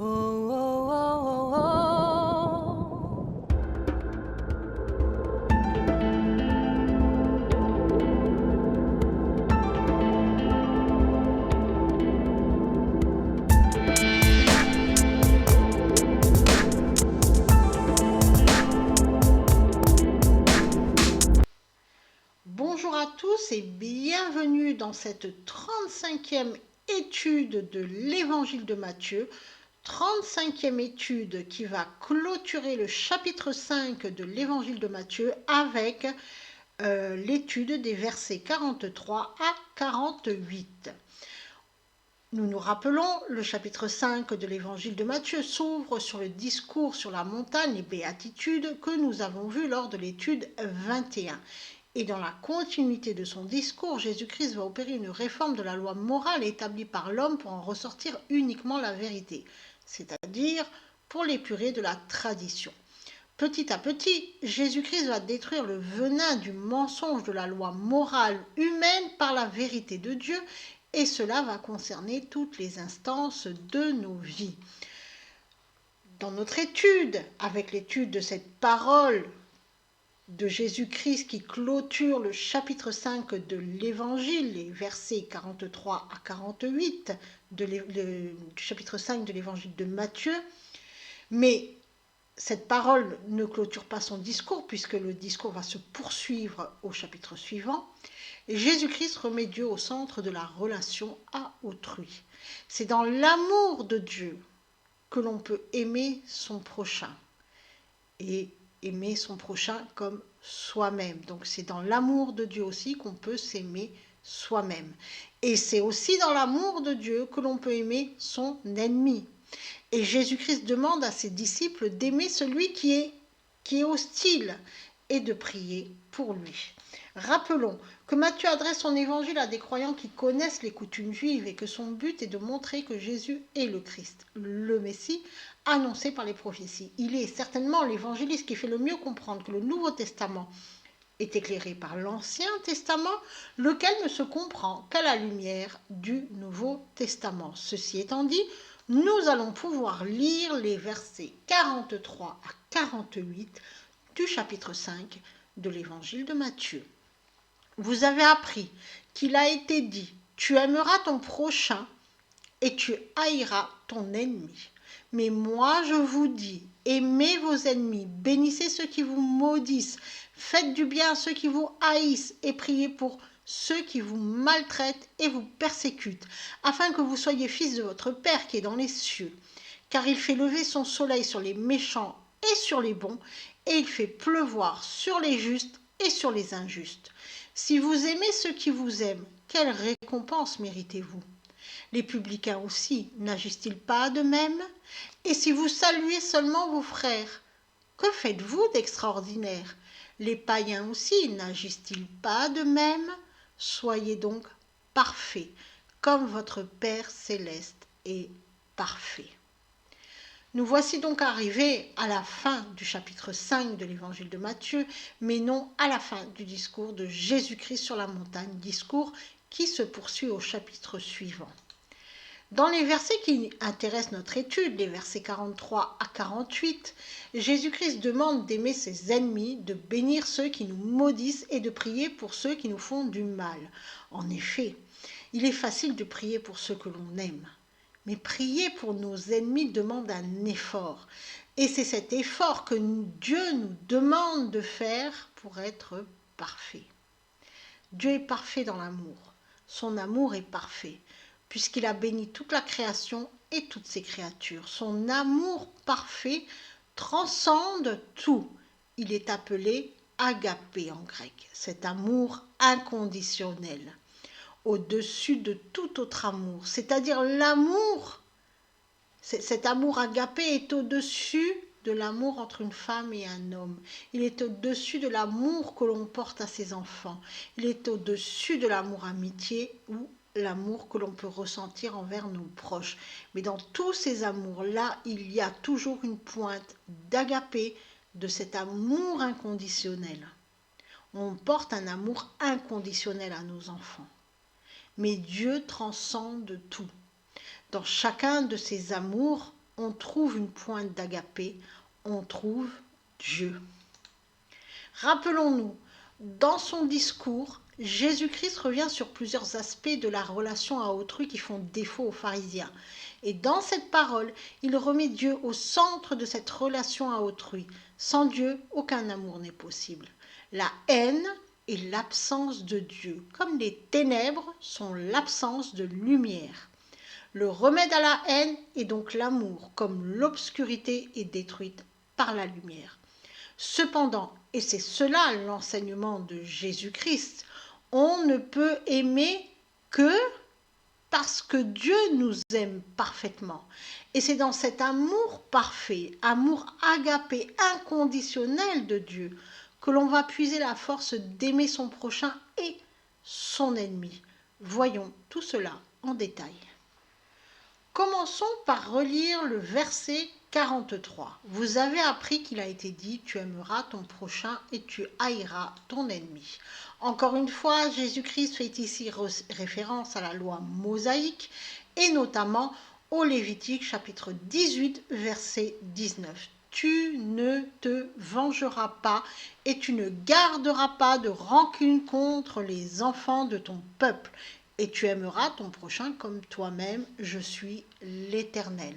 Oh, oh, oh, oh, oh. Bonjour à tous et bienvenue dans cette 35e étude de l'Évangile de Matthieu, 35e étude qui va clôturer le chapitre 5 de l'Évangile de Matthieu avec l'étude des versets 43 à 48. Nous nous rappelons, le chapitre 5 de l'Évangile de Matthieu s'ouvre sur le discours sur la montagne, les béatitudes, que nous avons vu lors de l'étude 21. Et dans la continuité de son discours, Jésus-Christ va opérer une réforme de la loi morale établie par l'homme pour en ressortir uniquement la vérité, c'est-à-dire pour l'épurer de la tradition. Petit à petit, Jésus-Christ va détruire le venin du mensonge de la loi morale humaine par la vérité de Dieu, et cela va concerner toutes les instances de nos vies. Dans notre étude, avec l'étude de cette parole de Jésus-Christ qui clôture le chapitre 5 de l'Évangile, les versets 43 à 48 du chapitre 5 de l'Évangile de Matthieu, mais cette parole ne clôture pas son discours puisque le discours va se poursuivre au chapitre suivant. Jésus-Christ remet Dieu au centre de la relation à autrui. C'est dans l'amour de Dieu que l'on peut aimer son prochain et aimer son prochain comme soi-même. Donc c'est dans l'amour de Dieu aussi qu'on peut s'aimer soi-même. Et c'est aussi dans l'amour de Dieu que l'on peut aimer son ennemi. Et Jésus-Christ demande à ses disciples d'aimer celui qui est hostile et de prier pour lui. Rappelons que Matthieu adresse son évangile à des croyants qui connaissent les coutumes juives et que son but est de montrer que Jésus est le Christ, le Messie, annoncé par les prophéties. Il est certainement l'évangéliste qui fait le mieux comprendre que le Nouveau Testament est éclairé par l'Ancien Testament, lequel ne se comprend qu'à la lumière du Nouveau Testament. Ceci étant dit, nous allons pouvoir lire les versets 43 à 48 du chapitre 5 de l'Évangile de Matthieu. Vous avez appris qu'il a été dit, tu aimeras ton prochain et tu haïras ton ennemi. Mais moi je vous dis, aimez vos ennemis, bénissez ceux qui vous maudissent, faites du bien à ceux qui vous haïssent et priez pour ceux qui vous maltraitent et vous persécutent, afin que vous soyez fils de votre Père qui est dans les cieux. Car il fait lever son soleil sur les méchants et sur les bons, et il fait pleuvoir sur les justes et sur les injustes. Si vous aimez ceux qui vous aiment, quelle récompense méritez-vous ? Les publicains aussi, n'agissent-ils pas de même ? Et si vous saluez seulement vos frères, que faites-vous d'extraordinaire ? Les païens aussi, n'agissent-ils pas de même ? Soyez donc parfaits, comme votre Père céleste est parfait. Nous voici donc arrivés à la fin du chapitre 5 de l'évangile de Matthieu, mais non à la fin du discours de Jésus-Christ sur la montagne, discours qui se poursuit au chapitre suivant. Dans les versets qui intéressent notre étude, les versets 43 à 48, Jésus-Christ demande d'aimer ses ennemis, de bénir ceux qui nous maudissent et de prier pour ceux qui nous font du mal. En effet, il est facile de prier pour ceux que l'on aime. Mais prier pour nos ennemis demande un effort. Et c'est cet effort que Dieu nous demande de faire pour être parfait. Dieu est parfait dans l'amour. Son amour est parfait, puisqu'il a béni toute la création et toutes ses créatures. Son amour parfait transcende tout. Il est appelé agapé en grec, cet amour inconditionnel, au-dessus de tout autre amour, c'est-à-dire l'amour. Cet amour agapé est au-dessus de l'amour entre une femme et un homme. Il est au-dessus de l'amour que l'on porte à ses enfants. Il est au-dessus de l'amour amitié ou l'amour que l'on peut ressentir envers nos proches. Mais dans tous ces amours-là, il y a toujours une pointe d'agapé, de cet amour inconditionnel. On porte un amour inconditionnel à nos enfants. Mais Dieu transcende tout. Dans chacun de ces amours, on trouve une pointe d'agapé, on trouve Dieu. Rappelons-nous, dans son discours, Jésus-Christ revient sur plusieurs aspects de la relation à autrui qui font défaut aux pharisiens. Et dans cette parole, il remet Dieu au centre de cette relation à autrui. Sans Dieu, aucun amour n'est possible. La haine est l'absence de Dieu, comme les ténèbres sont l'absence de lumière. Le remède à la haine est donc l'amour, comme l'obscurité est détruite par la lumière. Cependant, et c'est cela l'enseignement de Jésus-Christ, on ne peut aimer que parce que Dieu nous aime parfaitement. Et c'est dans cet amour parfait, amour agapé, inconditionnel de Dieu, que l'on va puiser la force d'aimer son prochain et son ennemi. Voyons tout cela en détail. Commençons par relire le verset 43. Vous avez appris qu'il a été dit, tu aimeras ton prochain et tu haïras ton ennemi. Encore une fois, Jésus-Christ fait ici référence à la loi mosaïque et notamment au Lévitique chapitre 18 verset 19. Tu ne te vengeras pas et tu ne garderas pas de rancune contre les enfants de ton peuple. Et tu aimeras ton prochain comme toi-même, je suis l'Éternel.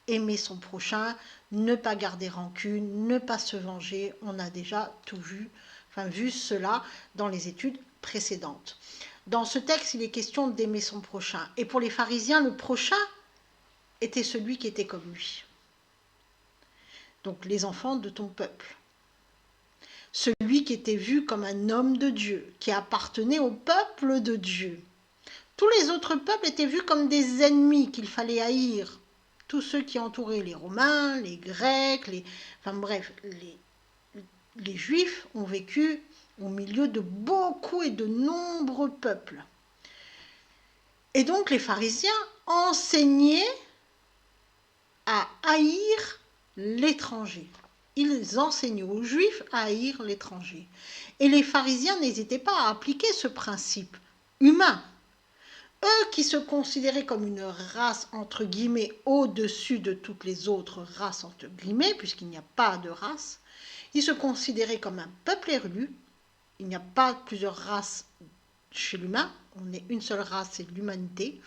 Aimer son prochain, ne pas garder rancune, ne pas se venger, on a déjà tout vu, vu cela dans les études précédentes. Dans ce texte, il est question d'aimer son prochain. Et pour les pharisiens, le prochain était celui qui était comme lui. Donc les enfants de ton peuple. Celui qui était vu comme un homme de Dieu, qui appartenait au peuple de Dieu. Tous les autres peuples étaient vus comme des ennemis qu'il fallait haïr. Tous ceux qui entouraient les Romains, les Grecs, les Juifs ont vécu au milieu de beaucoup et de nombreux peuples. Et donc les pharisiens enseignaient à haïr l'étranger. Ils enseignaient aux Juifs à haïr l'étranger. Et les pharisiens n'hésitaient pas à appliquer ce principe humain. Eux qui se considéraient comme une race entre guillemets au-dessus de toutes les autres races entre guillemets, puisqu'il n'y a pas de race, ils se considéraient comme un peuple élu. Il n'y a pas plusieurs races chez l'humain, on est une seule race, c'est l'humanité.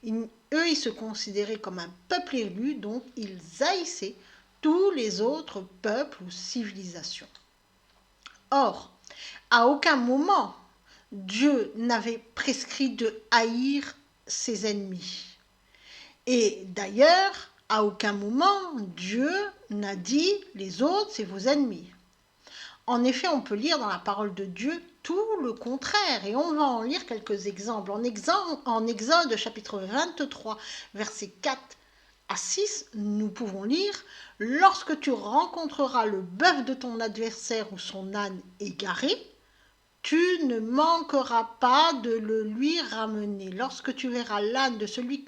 Eux, ils se considéraient comme un peuple élu, donc ils haïssaient tous les autres peuples ou civilisations. Or, à aucun moment, Dieu n'avait prescrit de haïr ses ennemis. Et d'ailleurs, à aucun moment, Dieu n'a dit « les autres, c'est vos ennemis ». En effet, on peut lire dans la parole de Dieu tout le contraire. Et on va en lire quelques exemples. En Exode chapitre 23, versets 4 à 6, nous pouvons lire « Lorsque tu rencontreras le bœuf de ton adversaire ou son âne égaré, tu ne manqueras pas de le lui ramener. Lorsque tu verras l'âne de celui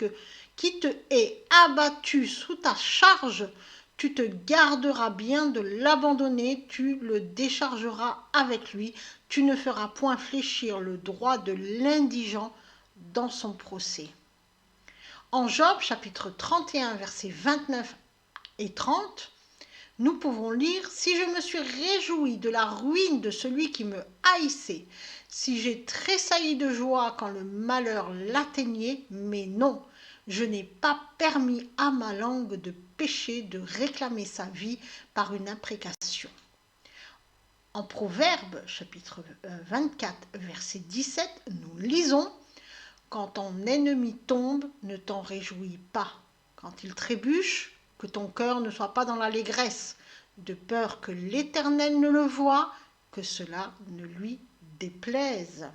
qui te est abattu sous ta charge, tu te garderas bien de l'abandonner, tu le déchargeras avec lui, tu ne feras point fléchir le droit de l'indigent dans son procès. » En Job, chapitre 31, versets 29 et 30, nous pouvons lire « Si je me suis réjoui de la ruine de celui qui me haïssait, si j'ai tressailli de joie quand le malheur l'atteignait, mais non, je n'ai pas permis à ma langue de pécher, de réclamer sa vie par une imprécation. » En Proverbes, chapitre 24, verset 17, nous lisons « Quand ton ennemi tombe, ne t'en réjouis pas. Quand il trébuche, que ton cœur ne soit pas dans l'allégresse, de peur que l'Éternel ne le voie, que cela ne lui déplaise. »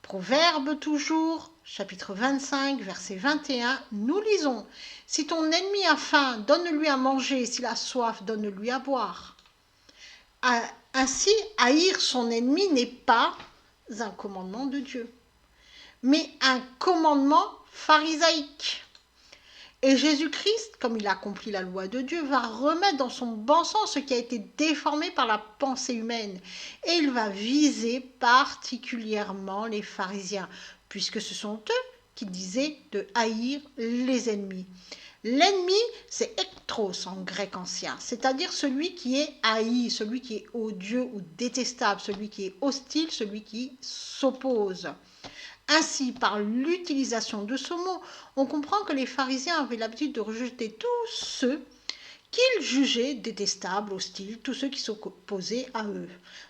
Proverbe toujours, chapitre 25, verset 21, nous lisons « Si ton ennemi a faim, donne-lui à manger, s'il a soif, donne-lui à boire. » Ainsi, haïr son ennemi n'est pas un commandement de Dieu, mais un commandement pharisaïque. Et Jésus-Christ, comme il accomplit la loi de Dieu, va remettre dans son bon sens ce qui a été déformé par la pensée humaine. Et il va viser particulièrement les pharisiens, puisque ce sont eux qui disaient de haïr les ennemis. L'ennemi, c'est ectros en grec ancien, c'est-à-dire celui qui est haï, celui qui est odieux ou détestable, celui qui est hostile, celui qui s'oppose. Ainsi, par l'utilisation de ce mot, on comprend que les pharisiens avaient l'habitude de rejeter tous ceux qu'ils jugeaient détestables, hostiles, tous ceux qui s'opposaient à eux.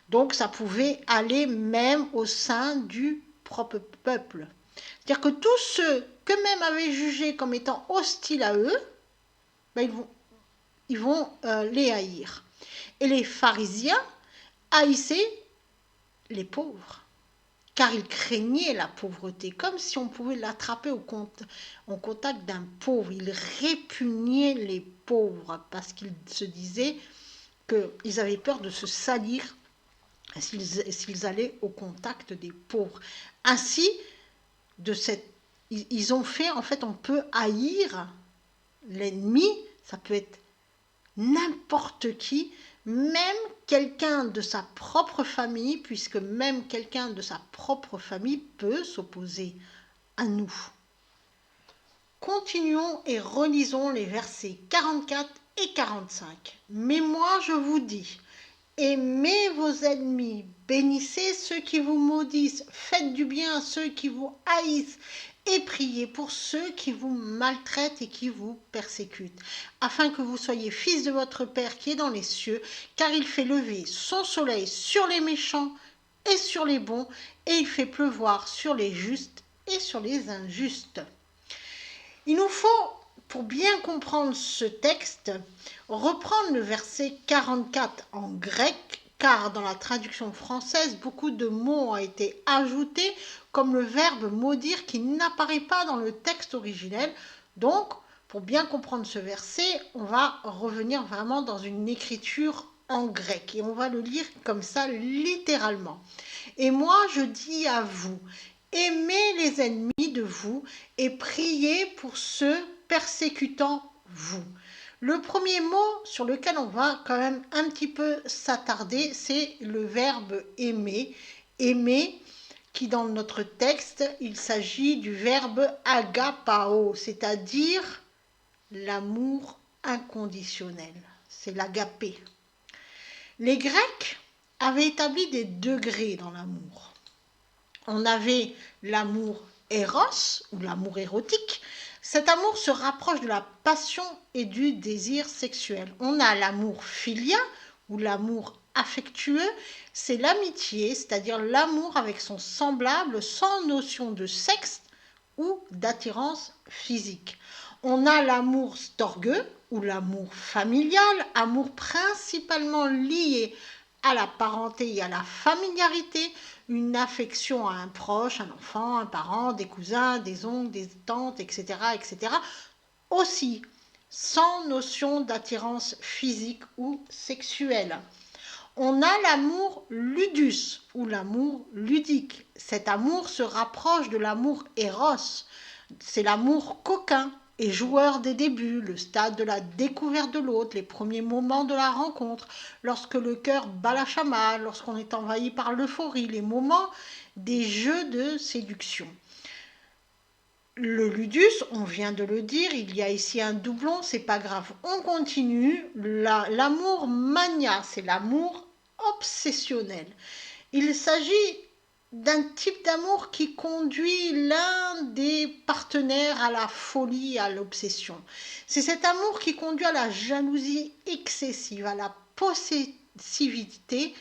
Donc ça pouvait aller même au sein du propre peuple. C'est-à-dire que tous ceux qu'eux-mêmes avaient jugés comme étant hostiles à eux, ben ils vont les haïr. Et les pharisiens haïssaient les pauvres, car ils craignaient la pauvreté, comme si on pouvait l'attraper en contact d'un pauvre. Ils répugnaient les pauvres, parce qu'ils se disaient qu'ils avaient peur de se salir s'ils allaient au contact des pauvres. Ainsi, ils ont fait, en fait, on peut haïr l'ennemi, ça peut être n'importe qui, même quelqu'un de sa propre famille, puisque même quelqu'un de sa propre famille peut s'opposer à nous. Continuons et relisons les versets 44 et 45. Mais moi je vous dis, aimez vos ennemis, bénissez ceux qui vous maudissent, faites du bien à ceux qui vous haïssent, et priez pour ceux qui vous maltraitent et qui vous persécutent, afin que vous soyez fils de votre Père qui est dans les cieux, car il fait lever son soleil sur les méchants et sur les bons, et il fait pleuvoir sur les justes et sur les injustes. Il nous faut, pour bien comprendre ce texte, reprendre le verset 44 en grec, car dans la traduction française, beaucoup de mots ont été ajoutés, comme le verbe maudire qui n'apparaît pas dans le texte originel. Donc, pour bien comprendre ce verset, on va revenir vraiment dans une écriture en grec et on va le lire comme ça littéralement. Et moi, je dis à vous, aimez les ennemis de vous et priez pour ceux persécutant vous. Le premier mot sur lequel on va quand même un petit peu s'attarder, c'est le verbe aimer. Aimer, qui dans notre texte, il s'agit du verbe agapao, c'est-à-dire l'amour inconditionnel. C'est l'agapé. Les Grecs avaient établi des degrés dans l'amour. On avait l'amour éros, ou l'amour érotique. Cet amour se rapproche de la passion et du désir sexuel. On a l'amour philia, ou l'amour affectueux, c'est l'amitié, c'est-à-dire l'amour avec son semblable sans notion de sexe ou d'attirance physique. On a l'amour storgueux, ou l'amour familial, amour principalement lié à la parenté et à la familiarité, une affection à un proche, un enfant, un parent, des cousins, des oncles, des tantes, etc., etc. Aussi, sans notion d'attirance physique ou sexuelle. On a l'amour ludus ou l'amour ludique. Cet amour se rapproche de l'amour éros. C'est l'amour coquin et joueur des débuts, le stade de la découverte de l'autre, les premiers moments de la rencontre, lorsque le cœur bat la chamade, lorsqu'on est envahi par l'euphorie, les moments des jeux de séduction. Le ludus, on vient de le dire, il y a ici un doublon, c'est pas grave. On continue. L'amour mania, c'est l'amour obsessionnel. Il s'agit d'un type d'amour qui conduit l'un des partenaires à la folie, à l'obsession. C'est cet amour qui conduit à la jalousie excessive, à la possessivité.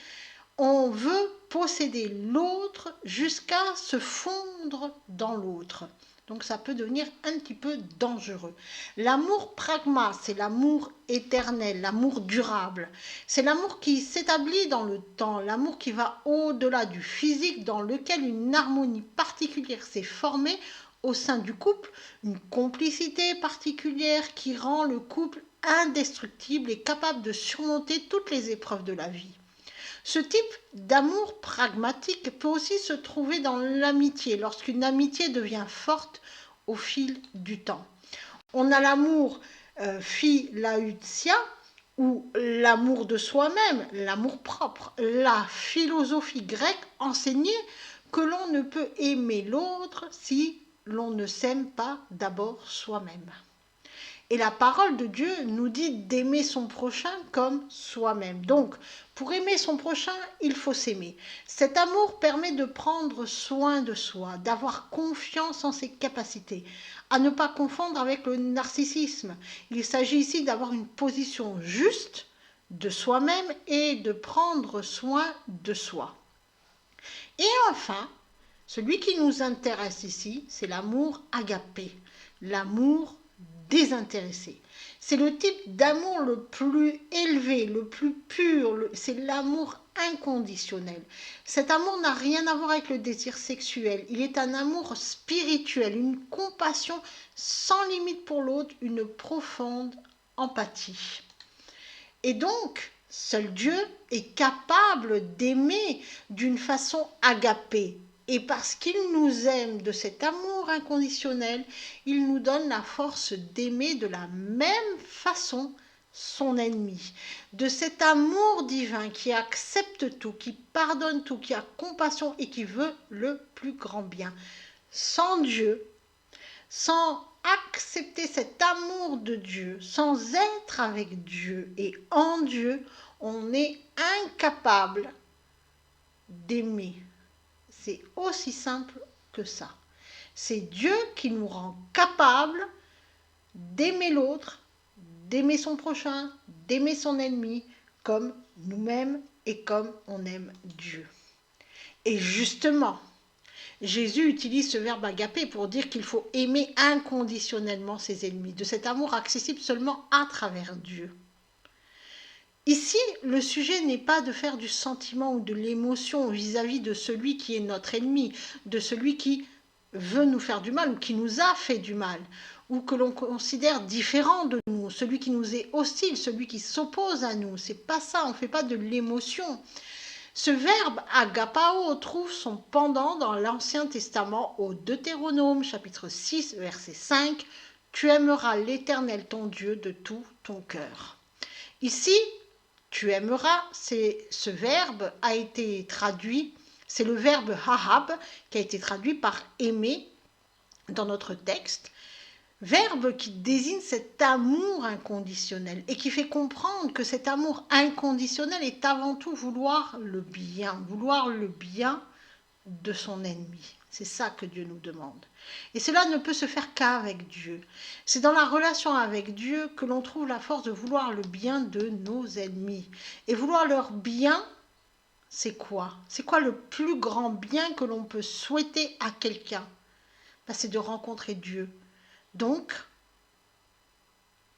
On veut posséder l'autre jusqu'à se fondre dans l'autre. Donc ça peut devenir un petit peu dangereux. L'amour pragma, c'est l'amour éternel, l'amour durable. C'est l'amour qui s'établit dans le temps, l'amour qui va au-delà du physique, dans lequel une harmonie particulière s'est formée au sein du couple, une complicité particulière qui rend le couple indestructible et capable de surmonter toutes les épreuves de la vie. Ce type d'amour pragmatique peut aussi se trouver dans l'amitié, lorsqu'une amitié devient forte au fil du temps. On a l'amour philautia, ou l'amour de soi-même, l'amour propre. La philosophie grecque enseignait que l'on ne peut aimer l'autre si l'on ne s'aime pas d'abord soi-même. Et la parole de Dieu nous dit d'aimer son prochain comme soi-même. Donc, pour aimer son prochain, il faut s'aimer. Cet amour permet de prendre soin de soi, d'avoir confiance en ses capacités, à ne pas confondre avec le narcissisme. Il s'agit ici d'avoir une position juste de soi-même et de prendre soin de soi. Et enfin, celui qui nous intéresse ici, c'est l'amour agapé, l'amour désintéressé. C'est le type d'amour le plus élevé, le plus pur, c'est l'amour inconditionnel. Cet amour n'a rien à voir avec le désir sexuel, il est un amour spirituel, une compassion sans limite pour l'autre, une profonde empathie. Et donc, seul Dieu est capable d'aimer d'une façon agapée. Et parce qu'il nous aime de cet amour inconditionnel, il nous donne la force d'aimer de la même façon son ennemi. De cet amour divin qui accepte tout, qui pardonne tout, qui a compassion et qui veut le plus grand bien. Sans Dieu, sans accepter cet amour de Dieu, sans être avec Dieu et en Dieu, on est incapable d'aimer. C'est aussi simple que ça. C'est Dieu qui nous rend capables d'aimer l'autre, d'aimer son prochain, d'aimer son ennemi, comme nous-mêmes et comme on aime Dieu. Et justement, Jésus utilise ce verbe agapé pour dire qu'il faut aimer inconditionnellement ses ennemis, de cet amour accessible seulement à travers Dieu. Ici, le sujet n'est pas de faire du sentiment ou de l'émotion vis-à-vis de celui qui est notre ennemi, de celui qui veut nous faire du mal ou qui nous a fait du mal, ou que l'on considère différent de nous, celui qui nous est hostile, celui qui s'oppose à nous. C'est pas ça, on ne fait pas de l'émotion. Ce verbe agapao trouve son pendant dans l'Ancien Testament au Deutéronome chapitre 6 verset 5. Tu aimeras l'Éternel ton Dieu de tout ton cœur. Ici, tu aimeras, ce verbe a été traduit, c'est le verbe hahab qui a été traduit par aimer dans notre texte. Verbe qui désigne cet amour inconditionnel et qui fait comprendre que cet amour inconditionnel est avant tout vouloir le bien de son ennemi. C'est ça que Dieu nous demande. Et cela ne peut se faire qu'avec Dieu. C'est dans la relation avec Dieu que l'on trouve la force de vouloir le bien de nos ennemis. Et vouloir leur bien, c'est quoi? C'est quoi le plus grand bien que l'on peut souhaiter à quelqu'un? C'est de rencontrer Dieu. Donc,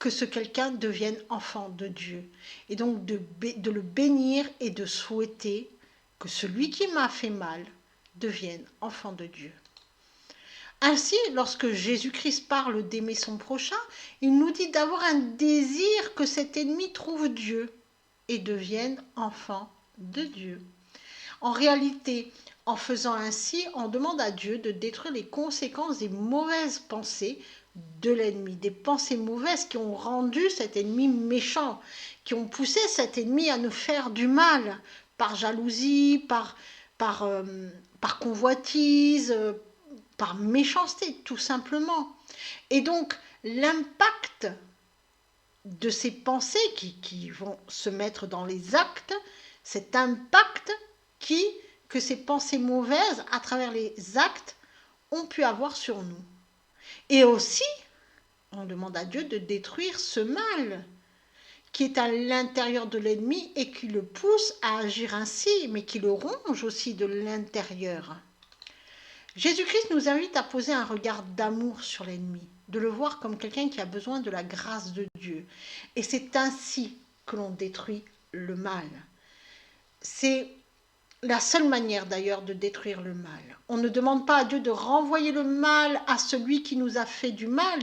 que ce quelqu'un devienne enfant de Dieu. Et donc de le bénir et de souhaiter que celui qui m'a fait mal devienne enfant de Dieu. Ainsi, lorsque Jésus-Christ parle d'aimer son prochain, il nous dit d'avoir un désir que cet ennemi trouve Dieu et devienne enfant de Dieu. En réalité, en faisant ainsi, on demande à Dieu de détruire les conséquences des mauvaises pensées de l'ennemi, des pensées mauvaises qui ont rendu cet ennemi méchant, qui ont poussé cet ennemi à nous faire du mal, par jalousie, par convoitise, par méchanceté, tout simplement. Et donc, l'impact de ces pensées qui vont se mettre dans les actes, cet impact que ces pensées mauvaises, à travers les actes, ont pu avoir sur nous. Et aussi, on demande à Dieu de détruire ce mal qui est à l'intérieur de l'ennemi et qui le pousse à agir ainsi, mais qui le ronge aussi de l'intérieur. Jésus-Christ nous invite à poser un regard d'amour sur l'ennemi, de le voir comme quelqu'un qui a besoin de la grâce de Dieu. Et c'est ainsi que l'on détruit le mal. C'est la seule manière d'ailleurs de détruire le mal. On ne demande pas à Dieu de renvoyer le mal à celui qui nous a fait du mal,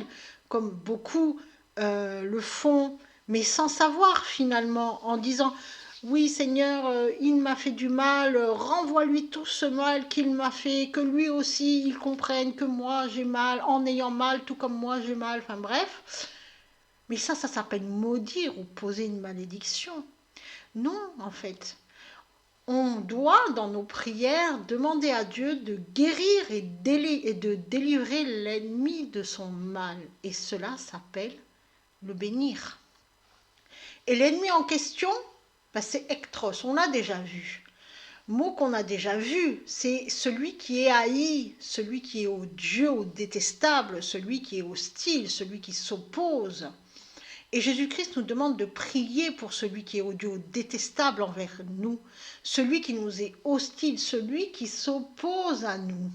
comme beaucoup le font, mais sans savoir finalement, en disant « Oui Seigneur, il m'a fait du mal, renvoie-lui tout ce mal qu'il m'a fait, que lui aussi il comprenne que moi j'ai mal, en ayant mal, tout comme moi j'ai mal. » Enfin bref, mais ça s'appelle maudire ou poser une malédiction. Non, en fait. On doit, dans nos prières, demander à Dieu de guérir et de délivrer l'ennemi de son mal. Et cela s'appelle le bénir. Et l'ennemi en question, c'est Ektros, on l'a déjà vu. Mot qu'on a déjà vu, c'est celui qui est haï, celui qui est odieux, au détestable, celui qui est hostile, celui qui s'oppose. Et Jésus-Christ nous demande de prier pour celui qui est odieux, détestable envers nous, celui qui nous est hostile, celui qui s'oppose à nous.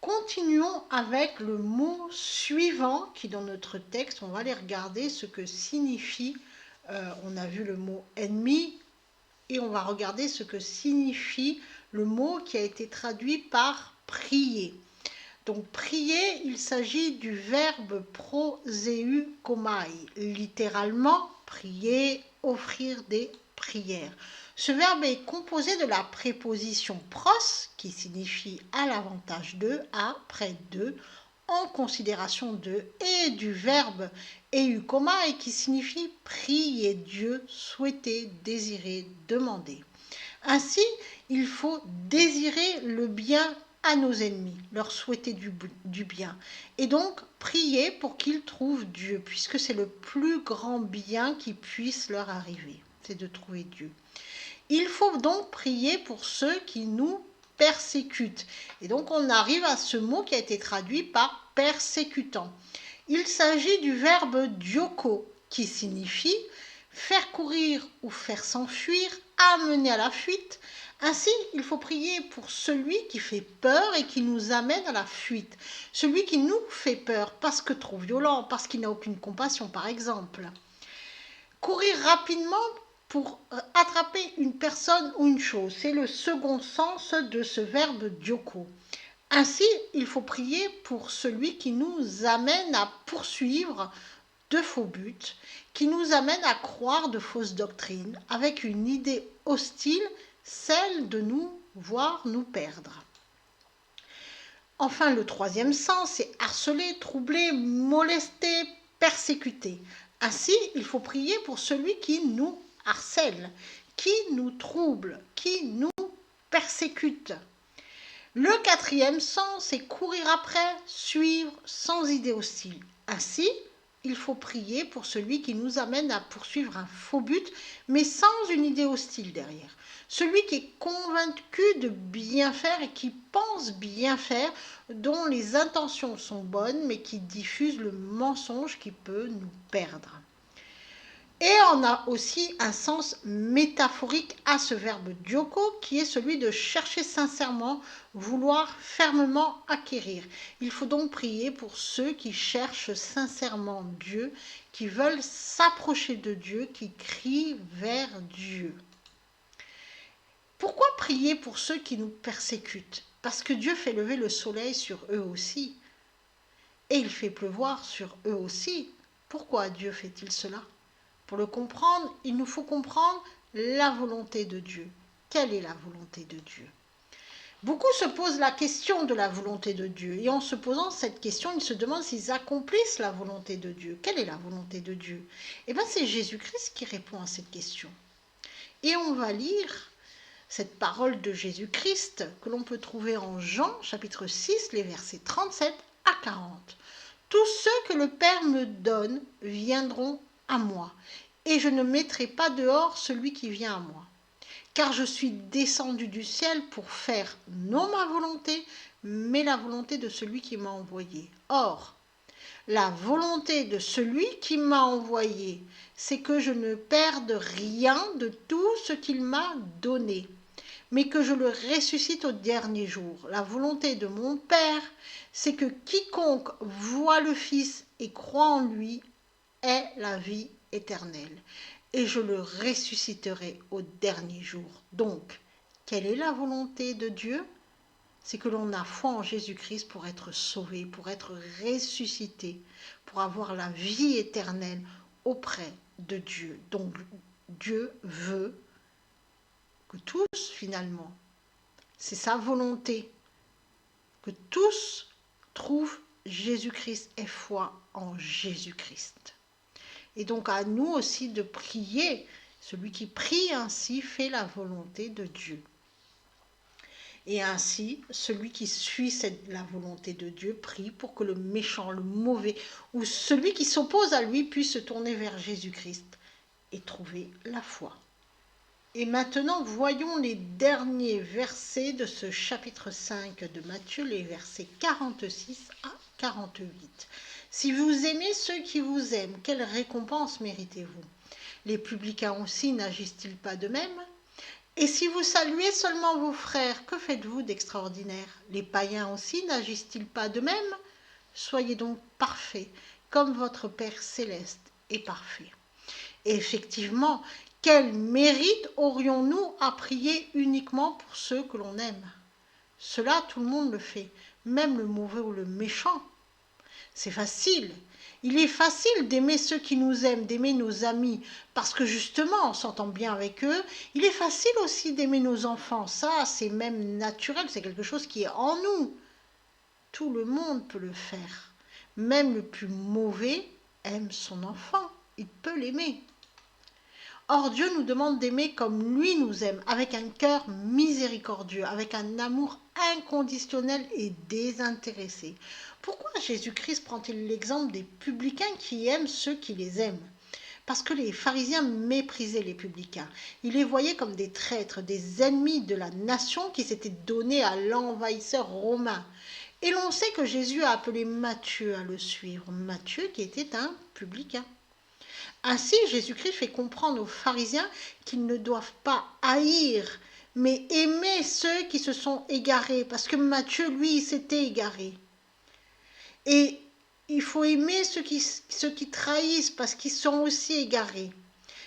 Continuons avec le mot suivant qui dans notre texte, on va aller regarder ce que signifie, on a vu le mot ennemi, et on va regarder ce que signifie le mot qui a été traduit par prier. Donc prier, il s'agit du verbe proseukomai, littéralement prier, offrir des prières. Ce verbe est composé de la préposition pros, qui signifie à l'avantage de, à, près de, en considération de, et du verbe eukomai, qui signifie prier Dieu, souhaiter, désirer, demander. Ainsi, il faut désirer le bien à nos ennemis, leur souhaiter du bien, et donc prier pour qu'ils trouvent Dieu, puisque c'est le plus grand bien qui puisse leur arriver, c'est de trouver Dieu. Il faut donc prier pour ceux qui nous persécutent. Et donc on arrive à ce mot qui a été traduit par persécutant. Il s'agit du verbe dioko, qui signifie faire courir ou faire s'enfuir, amener à la fuite. Ainsi, il faut prier pour celui qui fait peur et qui nous amène à la fuite. Celui qui nous fait peur parce que trop violent, parce qu'il n'a aucune compassion, par exemple. Courir rapidement pour attraper une personne ou une chose, c'est le second sens de ce verbe dioko. Ainsi, il faut prier pour celui qui nous amène à poursuivre de faux buts, qui nous amène à croire de fausses doctrines, avec une idée hostile, celle de nous voir nous perdre. Enfin, le troisième sens, c'est harceler, troubler, molester, persécuter. Ainsi, il faut prier pour celui qui nous harcèle, qui nous trouble, qui nous persécute. Le quatrième sens, c'est courir après, suivre, sans idée hostile. Ainsi, il faut prier pour celui qui nous amène à poursuivre un faux but, mais sans une idée hostile derrière. Celui qui est convaincu de bien faire et qui pense bien faire, dont les intentions sont bonnes, mais qui diffuse le mensonge qui peut nous perdre. Et on a aussi un sens métaphorique à ce verbe dioko, qui est celui de chercher sincèrement, vouloir fermement acquérir. Il faut donc prier pour ceux qui cherchent sincèrement Dieu, qui veulent s'approcher de Dieu, qui crient vers Dieu. Pourquoi prier pour ceux qui nous persécutent? Parce que Dieu fait lever le soleil sur eux aussi. Et il fait pleuvoir sur eux aussi. Pourquoi Dieu fait-il cela? Pour le comprendre, il nous faut comprendre la volonté de Dieu. Quelle est la volonté de Dieu? Beaucoup se posent la question de la volonté de Dieu. Et en se posant cette question, ils se demandent s'ils accomplissent la volonté de Dieu. Quelle est la volonté de Dieu? Eh bien, c'est Jésus-Christ qui répond à cette question. Et on va lire cette parole de Jésus-Christ que l'on peut trouver en Jean, chapitre 6, les versets 37 à 40. Tous ceux que le Père me donne viendront à moi, et je ne mettrai pas dehors celui qui vient à moi. Car je suis descendu du ciel pour faire non ma volonté, mais la volonté de celui qui m'a envoyé. Or, la volonté de celui qui m'a envoyé, c'est que je ne perde rien de tout ce qu'il m'a donné, mais que je le ressuscite au dernier jour. La volonté de mon Père, c'est que quiconque voit le Fils et croit en lui ait la vie éternelle, et je le ressusciterai au dernier jour. Donc, quelle est la volonté de Dieu? C'est que l'on a foi en Jésus-Christ pour être sauvé, pour être ressuscité, pour avoir la vie éternelle auprès de Dieu. Donc, Dieu veut que tous, finalement, c'est sa volonté, que tous trouvent Jésus-Christ et foi en Jésus-Christ. Et donc à nous aussi de prier. Celui qui prie ainsi fait la volonté de Dieu. Et ainsi, celui qui suit la volonté de Dieu prie pour que le méchant, le mauvais, ou celui qui s'oppose à lui puisse se tourner vers Jésus-Christ et trouver la foi. Et maintenant, voyons les derniers versets de ce chapitre 5 de Matthieu, les versets 46 à 48. Si vous aimez ceux qui vous aiment, quelle récompense méritez-vous? Les publicains aussi n'agissent-ils pas de même? Et si vous saluez seulement vos frères, que faites-vous d'extraordinaire? Les païens aussi n'agissent-ils pas de même? Soyez donc parfaits, comme votre Père céleste est parfait. Et effectivement, quel mérite aurions-nous à prier uniquement pour ceux que l'on aime? Cela, tout le monde le fait, même le mauvais ou le méchant. C'est facile. Il est facile d'aimer ceux qui nous aiment, d'aimer nos amis, parce que justement, on s'entend bien avec eux. Il est facile aussi d'aimer nos enfants. Ça, c'est même naturel, c'est quelque chose qui est en nous. Tout le monde peut le faire. Même le plus mauvais aime son enfant. Il peut l'aimer. Or, Dieu nous demande d'aimer comme lui nous aime, avec un cœur miséricordieux, avec un amour inconditionnel et désintéressé. Pourquoi Jésus-Christ prend-il l'exemple des publicains qui aiment ceux qui les aiment? Parce que les pharisiens méprisaient les publicains. Ils les voyaient comme des traîtres, des ennemis de la nation qui s'étaient donnés à l'envahisseur romain. Et l'on sait que Jésus a appelé Matthieu à le suivre. Matthieu qui était un publicain. Ainsi, Jésus-Christ fait comprendre aux pharisiens qu'ils ne doivent pas haïr, mais aimer ceux qui se sont égarés, parce que Matthieu, lui, s'était égaré. Et il faut aimer ceux qui trahissent, parce qu'ils sont aussi égarés.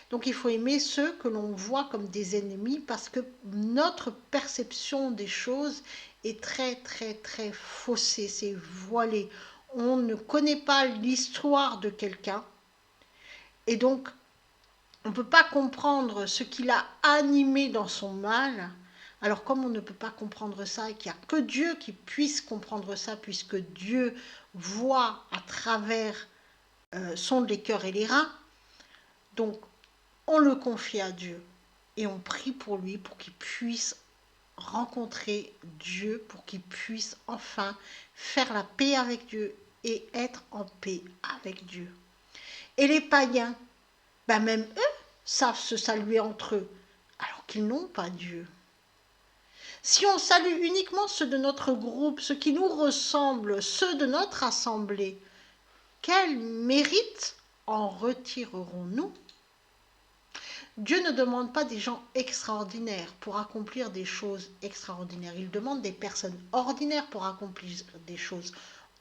Donc il faut aimer ceux que l'on voit comme des ennemis, parce que notre perception des choses est très, très, très faussée, c'est voilé. On ne connaît pas l'histoire de quelqu'un. Et donc, on ne peut pas comprendre ce qui l'a animé dans son mal. Alors, comme on ne peut pas comprendre ça et qu'il n'y a que Dieu qui puisse comprendre ça, puisque Dieu voit à travers sonde les cœurs et les reins, donc on le confie à Dieu et on prie pour lui pour qu'il puisse rencontrer Dieu, pour qu'il puisse enfin faire la paix avec Dieu et être en paix avec Dieu. Et les païens, même eux savent se saluer entre eux, alors qu'ils n'ont pas Dieu. Si on salue uniquement ceux de notre groupe, ceux qui nous ressemblent, ceux de notre assemblée, quel mérite en retirerons-nous? Dieu ne demande pas des gens extraordinaires pour accomplir des choses extraordinaires. Il demande des personnes ordinaires pour accomplir des choses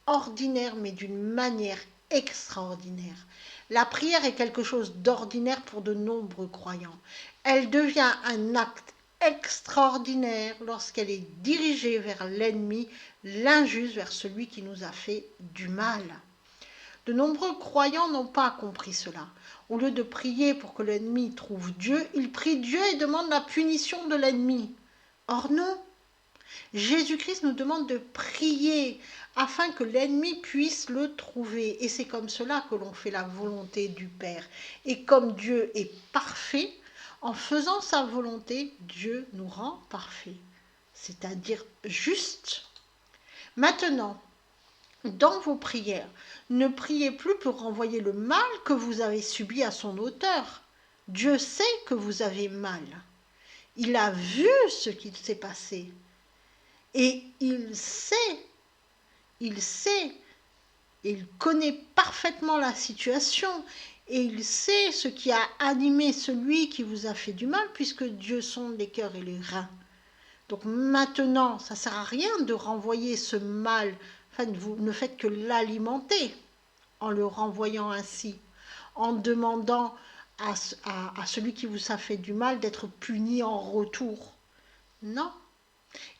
ordinaires, mais d'une manière extraordinaire. La prière est quelque chose d'ordinaire pour de nombreux croyants. Elle devient un acte extraordinaire lorsqu'elle est dirigée vers l'ennemi, l'injuste, vers celui qui nous a fait du mal. De nombreux croyants n'ont pas compris cela. Au lieu de prier pour que l'ennemi trouve Dieu, ils prient Dieu et demandent la punition de l'ennemi. Or non, Jésus-Christ nous demande de prier afin que l'ennemi puisse le trouver. Et c'est comme cela que l'on fait la volonté du Père. Et comme Dieu est parfait, en faisant sa volonté, Dieu nous rend parfaits, c'est-à-dire justes. Maintenant, dans vos prières, ne priez plus pour renvoyer le mal que vous avez subi à son auteur. Dieu sait que vous avez mal. Il a vu ce qu'il s'est passé. Et il connaît parfaitement la situation et il sait ce qui a animé celui qui vous a fait du mal, puisque Dieu sonde les cœurs et les reins. Donc maintenant, ça ne sert à rien de renvoyer ce mal, enfin vous ne faites que l'alimenter en le renvoyant ainsi, en demandant à celui qui vous a fait du mal d'être puni en retour. Non.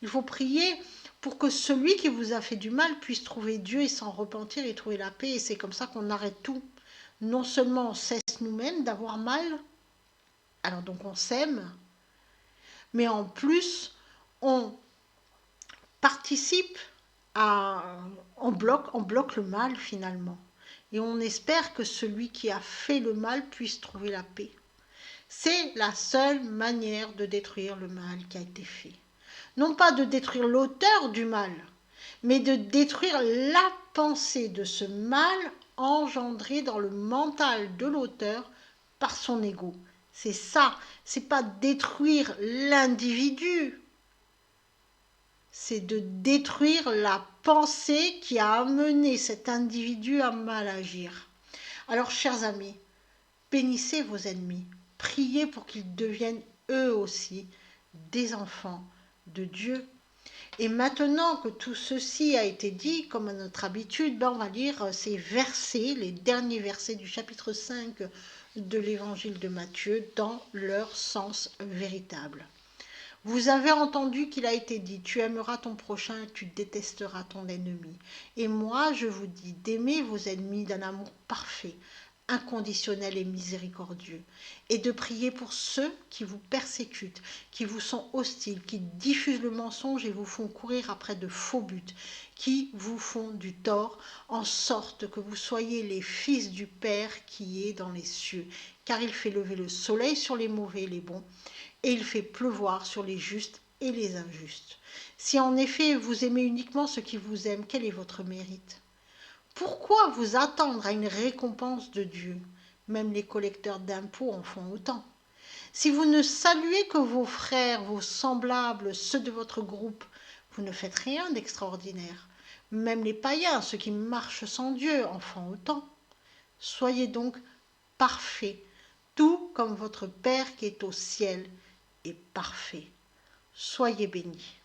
Il faut prier pour que celui qui vous a fait du mal puisse trouver Dieu et s'en repentir et trouver la paix. Et c'est comme ça qu'on arrête tout. Non seulement on cesse nous-mêmes d'avoir mal, alors donc on s'aime, mais en plus on participe on bloque le mal finalement. Et on espère que celui qui a fait le mal puisse trouver la paix. C'est la seule manière de détruire le mal qui a été fait. non pas de détruire l'auteur du mal, mais de détruire la pensée de ce mal engendré dans le mental de l'auteur par son ego. C'est ça, c'est pas détruire l'individu, c'est de détruire la pensée qui a amené cet individu à mal agir. Alors, chers amis, bénissez vos ennemis, priez pour qu'ils deviennent eux aussi des enfants de Dieu. Et maintenant que tout ceci a été dit, comme à notre habitude, on va lire ces versets, les derniers versets du chapitre 5 de l'évangile de Matthieu, dans leur sens véritable. Vous avez entendu qu'il a été dit, tu aimeras ton prochain et tu détesteras ton ennemi. Et moi, je vous dis d'aimer vos ennemis d'un amour parfait, inconditionnel et miséricordieux, et de prier pour ceux qui vous persécutent, qui vous sont hostiles, qui diffusent le mensonge et vous font courir après de faux buts, qui vous font du tort, en sorte que vous soyez les fils du Père qui est dans les cieux, car il fait lever le soleil sur les mauvais et les bons, et il fait pleuvoir sur les justes et les injustes. Si en effet vous aimez uniquement ceux qui vous aiment, quel est votre mérite? Pourquoi vous attendre à une récompense de Dieu? Même les collecteurs d'impôts en font autant. Si vous ne saluez que vos frères, vos semblables, ceux de votre groupe, vous ne faites rien d'extraordinaire. Même les païens, ceux qui marchent sans Dieu, en font autant. Soyez donc parfaits, tout comme votre Père qui est au ciel est parfait. Soyez bénis.